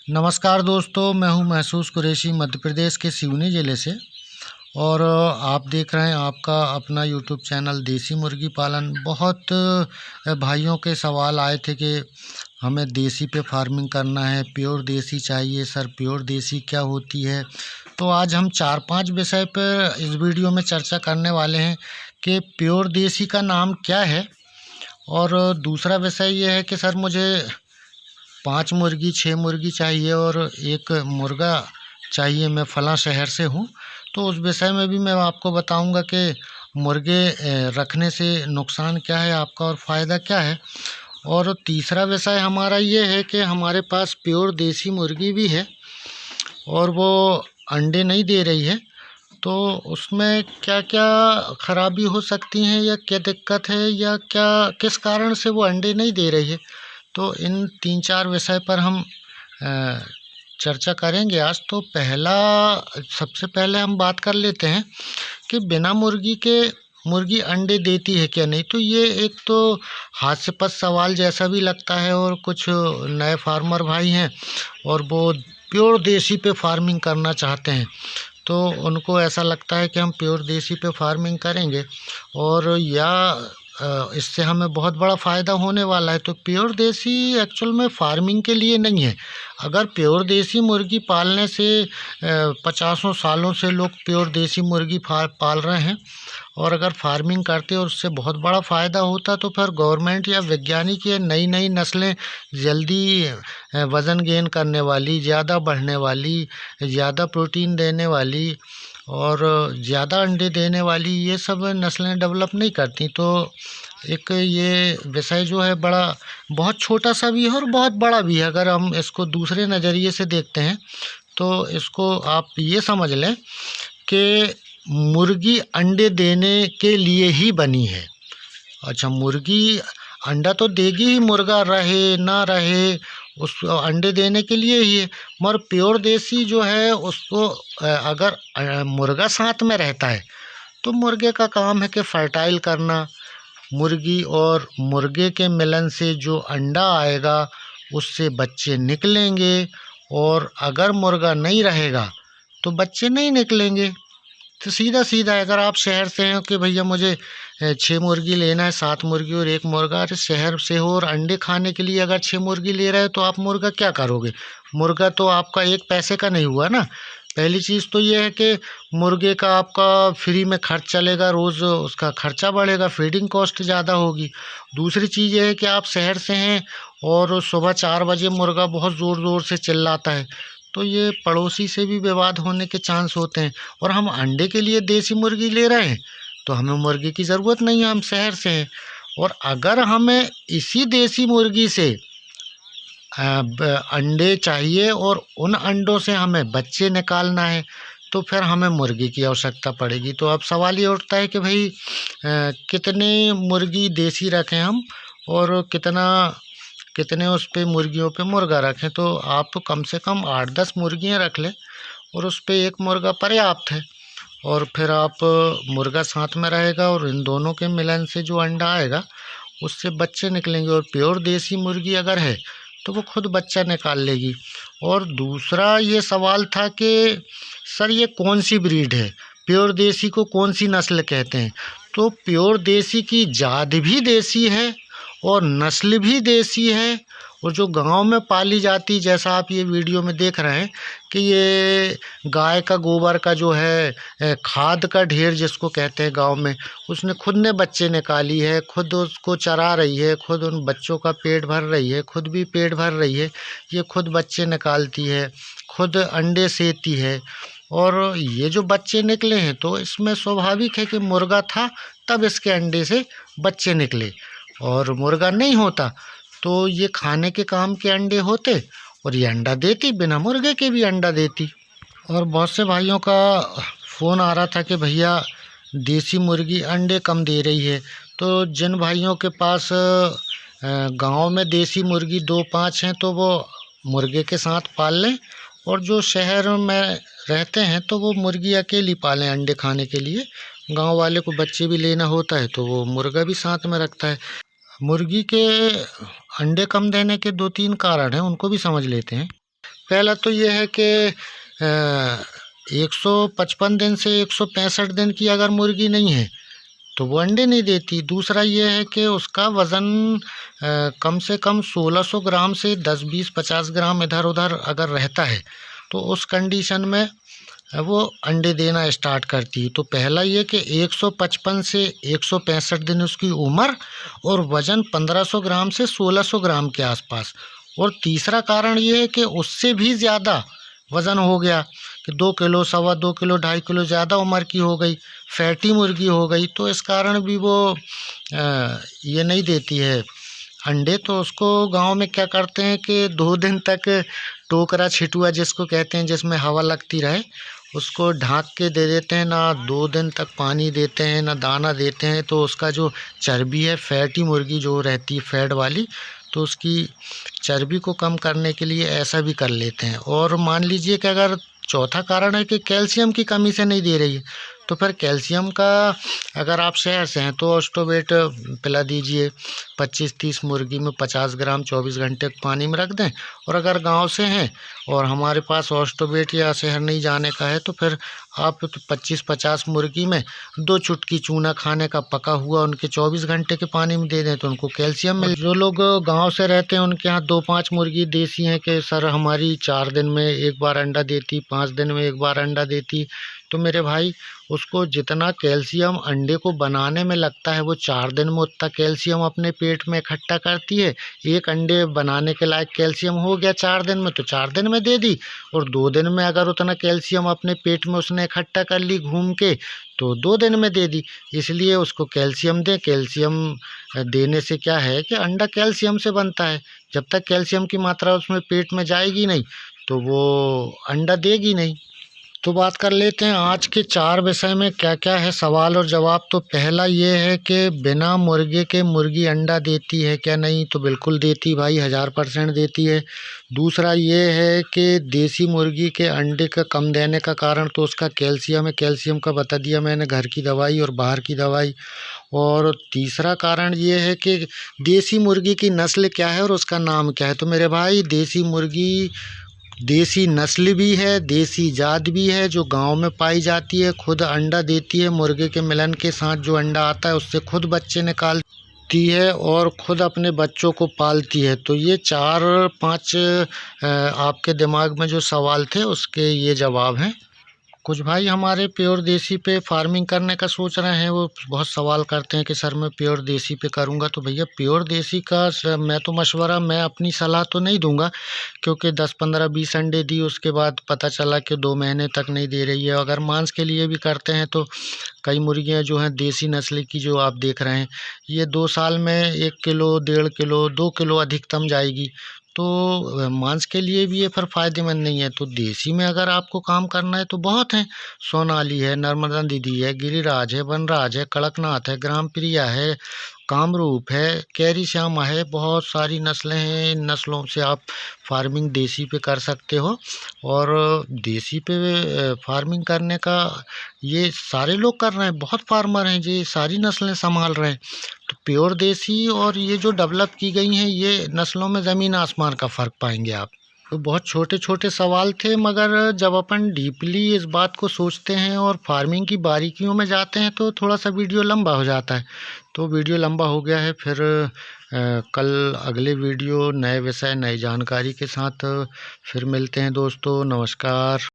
नमस्कार दोस्तों, मैं हूं महसूस कुरैशी मध्य प्रदेश के सिवनी ज़िले से। और आप देख रहे हैं आपका अपना यूट्यूब चैनल देसी मुर्गी पालन। बहुत भाइयों के सवाल आए थे कि हमें देसी पे फार्मिंग करना है, प्योर देसी चाहिए सर, प्योर देसी क्या होती है। तो आज हम 4-5 विषय पर इस वीडियो में चर्चा करने वाले हैं कि प्योर देसी का नाम क्या है। और दूसरा विषय ये है कि सर मुझे 5 मुर्गी 6 मुर्गी चाहिए और एक मुर्गा चाहिए, मैं फलां शहर से हूँ। तो उस विषय में भी मैं आपको बताऊंगा कि मुर्गे रखने से नुकसान क्या है आपका और फ़ायदा क्या है। और तीसरा विषय हमारा ये है कि हमारे पास प्योर देसी मुर्गी भी है और वो अंडे नहीं दे रही है, तो उसमें क्या क्या खराबी हो सकती हैं या क्या दिक्कत है या क्या किस कारण से वो अंडे नहीं दे रही है। तो इन 3-4 विषय पर हम चर्चा करेंगे आज। तो सबसे पहले हम बात कर लेते हैं कि बिना मुर्गी के मुर्गी अंडे देती है क्या नहीं। तो ये एक तो हास्यास्पद सवाल जैसा भी लगता है और कुछ नए फार्मर भाई हैं और वो प्योर देसी पे फार्मिंग करना चाहते हैं, तो उनको ऐसा लगता है कि हम प्योर देसी पे फार्मिंग करेंगे और इससे हमें बहुत बड़ा फ़ायदा होने वाला है। तो प्योर देसी एक्चुअल में फार्मिंग के लिए नहीं है। अगर प्योर देसी मुर्गी पालने से 50 सालों से लोग प्योर देसी मुर्गी पाल रहे हैं और अगर फार्मिंग करते और उससे बहुत बड़ा फ़ायदा होता तो फिर गवर्नमेंट या वैज्ञानिक ये नई नई नस्लें जल्दी वज़न गेन करने वाली, ज़्यादा बढ़ने वाली, ज़्यादा प्रोटीन देने वाली और ज़्यादा अंडे देने वाली ये सब नस्लें डेवलप नहीं करती। तो एक ये विषय जो है बहुत छोटा सा भी है और बहुत बड़ा भी है। अगर हम इसको दूसरे नज़रिए से देखते हैं तो इसको आप ये समझ लें कि मुर्गी अंडे देने के लिए ही बनी है। अच्छा, मुर्गी अंडा तो देगी ही, मुर्गा रहे ना रहे उस अंडे देने के लिए ही है। मगर प्योर देसी जो है उसको अगर मुर्गा साथ में रहता है तो मुर्गे का काम है कि फर्टाइल करना। मुर्गी और मुर्गे के मिलन से जो अंडा आएगा उससे बच्चे निकलेंगे और अगर मुर्गा नहीं रहेगा तो बच्चे नहीं निकलेंगे। तो सीधा सीधा अगर आप शहर से हैं कि भैया मुझे 6 मुर्गी लेना है, 7 मुर्गी और 1 मुर्गा, अरे शहर से हो और अंडे खाने के लिए अगर 6 मुर्गी ले रहे हो तो आप मुर्गा क्या करोगे। मुर्गा तो आपका एक पैसे का नहीं हुआ ना। पहली चीज़ तो ये है कि मुर्गे का आपका फ्री में खर्च चलेगा, रोज़ उसका खर्चा बढ़ेगा, फीडिंग कॉस्ट ज़्यादा होगी। दूसरी चीज़ ये है कि आप शहर से हैं और सुबह 4 बजे मुर्गा बहुत ज़ोर ज़ोर से चिल्लाता है, तो ये पड़ोसी से भी विवाद होने के चांस होते हैं। और हम अंडे के लिए देसी मुर्गी ले रहे हैं तो हमें मुर्गी की ज़रूरत नहीं है, हम शहर से हैं। और अगर हमें इसी देसी मुर्गी से अंडे चाहिए और उन अंडों से हमें बच्चे निकालना है तो फिर हमें मुर्गी की आवश्यकता पड़ेगी। तो अब सवाल ये उठता है कि भाई कितने मुर्गी देसी रखें हम और कितने उस पे मुर्गियों पे मुर्गा रखें। तो आप कम से कम 8-10 मुर्गियाँ रख लें और उस पे एक मुर्गा पर्याप्त है। और फिर आप मुर्गा साथ में रहेगा और इन दोनों के मिलन से जो अंडा आएगा उससे बच्चे निकलेंगे। और प्योर देसी मुर्गी अगर है तो वो खुद बच्चा निकाल लेगी। और दूसरा ये सवाल था कि सर ये कौन सी ब्रीड है, प्योर देसी को कौन सी नस्ल कहते हैं। तो प्योर देसी की जात भी देसी है और नस्ल भी देसी है। और जो गांव में पाली जाती, जैसा आप ये वीडियो में देख रहे हैं कि ये गाय का गोबर का जो है खाद का ढेर जिसको कहते हैं गांव में, उसने खुद ने बच्चे निकाली है, खुद उसको चरा रही है, खुद उन बच्चों का पेट भर रही है, खुद भी पेट भर रही है, ये खुद बच्चे निकालती है, खुद अंडे सेती है। और ये जो बच्चे निकले हैं तो इसमें स्वाभाविक है कि मुर्गा था तब इसके अंडे से बच्चे निकले, और मुर्गा नहीं होता तो ये खाने के काम के अंडे होते और ये अंडा देती, बिना मुर्गे के भी अंडा देती। और बहुत से भाइयों का फ़ोन आ रहा था कि भैया देसी मुर्गी अंडे कम दे रही है। तो जिन भाइयों के पास गांव में देसी मुर्गी 2-5 हैं तो वो मुर्गे के साथ पाल लें, और जो शहर में रहते हैं तो वो मुर्गी अकेली पालें अंडे खाने के लिए। गांव वाले को बच्चे भी लेना होता है तो वो मुर्गा भी साथ में रखता है। मुर्गी के अंडे कम देने के 2-3 कारण हैं, उनको भी समझ लेते हैं। पहला तो ये है कि 155 दिन से 165 दिन की अगर मुर्गी नहीं है तो वो अंडे नहीं देती। दूसरा ये है कि उसका वज़न कम से कम 1600 ग्राम से 10, 20, 50 ग्राम इधर उधर अगर रहता है तो उस कंडीशन में वो अंडे देना स्टार्ट करती है। तो पहला ये कि 155 से 165 दिन उसकी उम्र और वज़न 1500 ग्राम से 1600 ग्राम के आसपास। और तीसरा कारण ये है कि उससे भी ज़्यादा वज़न हो गया कि 2 किलो, सवा 2 किलो, 2.5 किलो ज़्यादा उम्र की हो गई, फैटी मुर्गी हो गई, तो इस कारण भी वो ये नहीं देती है अंडे। तो उसको गांव में क्या करते हैं कि 2 दिन तक टोकरा छिटुआ जिसको कहते हैं, जिसमें हवा लगती रहे, उसको ढाँक के दे देते हैं। ना 2 दिन तक पानी देते हैं ना दाना देते हैं। तो उसका जो चर्बी है, फैटी मुर्गी जो रहती है फैट वाली, तो उसकी चर्बी को कम करने के लिए ऐसा भी कर लेते हैं। और मान लीजिए कि अगर चौथा कारण है कि कैल्शियम की कमी से नहीं दे रही है, तो फिर कैल्शियम का अगर आप शहर से हैं तो ऑस्टोबेट पिला दीजिए। 25-30 मुर्गी में 50 ग्राम 24 घंटे पानी में रख दें। और अगर गांव से हैं और हमारे पास ऑस्टोबेट या शहर नहीं जाने का है तो फिर आप 25-50 मुर्गी में 2 चुटकी चूना खाने का पका हुआ उनके 24 घंटे के पानी में दे दें तो उनको कैल्शियम मिल। जो लोग गांव से रहते हैं उनके यहाँ 2-5 मुर्गी देसी हैं कि सर हमारी 4 दिन में एक बार अंडा देती, 5 दिन में एक बार अंडा देती। तो मेरे भाई, उसको जितना कैल्शियम अंडे को बनाने में लगता है वो 4 दिन में उतना कैल्शियम अपने पेट में इकट्ठा करती है। एक अंडे बनाने के लायक कैल्शियम हो गया 4 दिन में तो 4 दिन में दे दी। और 2 दिन में अगर उतना कैल्शियम अपने पेट में उसने इकट्ठा कर ली घूम के तो 2 दिन में दे दी। इसलिए उसको कैल्शियम दें। कैल्शियम देने से क्या है कि अंडा कैल्शियम से बनता है। जब तक कैल्शियम की मात्रा उसमें पेट में जाएगी नहीं तो वो अंडा देगी नहीं। तो बात कर लेते हैं आज के 4 विषय में क्या क्या है सवाल और जवाब। तो पहला ये है कि बिना मुर्गे के मुर्गी अंडा देती है क्या? नहीं, तो बिल्कुल देती भाई, 1000% देती है। दूसरा ये है कि देसी मुर्गी के अंडे का कम देने का कारण तो उसका कैल्शियम है। कैल्शियम का बता दिया मैंने, घर की दवाई और बाहर की दवाई। और तीसरा कारण ये है कि देसी मुर्गी की नस्ल क्या है और उसका नाम क्या है। तो मेरे भाई, देसी मुर्गी देसी नस्ल भी है, देसी जात भी है, जो गांव में पाई जाती है, खुद अंडा देती है। मुर्गे के मिलन के साथ जो अंडा आता है उससे खुद बच्चे निकालती है और खुद अपने बच्चों को पालती है। तो ये 4-5 आपके दिमाग में जो सवाल थे उसके ये जवाब हैं। कुछ भाई हमारे प्योर देसी पे फार्मिंग करने का सोच रहे हैं, वो बहुत सवाल करते हैं कि सर मैं प्योर देसी पे करूँगा। तो भैया, प्योर देसी का मैं तो मशवरा, मैं अपनी सलाह तो नहीं दूंगा, क्योंकि 10, 15, 20 अंडे दी, उसके बाद पता चला कि 2 महीने तक नहीं दे रही है। अगर मांस के लिए भी करते हैं तो कई मुर्गियाँ जो हैं देसी नस्ल की जो आप देख रहे हैं, ये 2 साल में 1 किलो, 1.5 किलो, 2 किलो अधिकतम जाएगी। तो मांस के लिए भी ये फिर फ़ायदेमंद नहीं है। तो देसी में अगर आपको काम करना है तो बहुत हैं। सोनाली है, नर्मदा दीदी है, गिरिराज है, वनराज है, कड़कनाथ है, ग्राम प्रिया है, कामरूप है, कैरी श्यामा है, बहुत सारी नस्लें हैं। इन नस्लों से आप फार्मिंग देसी पे कर सकते हो। और देसी पे फार्मिंग करने का ये सारे लोग कर रहे हैं, बहुत फार्मर हैं जो सारी नस्लें संभाल रहे हैं। तो प्योर देसी और ये जो डेवलप की गई हैं, ये नस्लों में ज़मीन आसमान का फ़र्क पाएंगे आप। तो बहुत छोटे छोटे सवाल थे, मगर जब अपन डीपली इस बात को सोचते हैं और फार्मिंग की बारीकियों में जाते हैं तो थोड़ा सा वीडियो लंबा हो जाता है। तो वीडियो लंबा हो गया है, फिर कल अगले वीडियो नए विषय नई जानकारी के साथ फिर मिलते हैं दोस्तों। नमस्कार।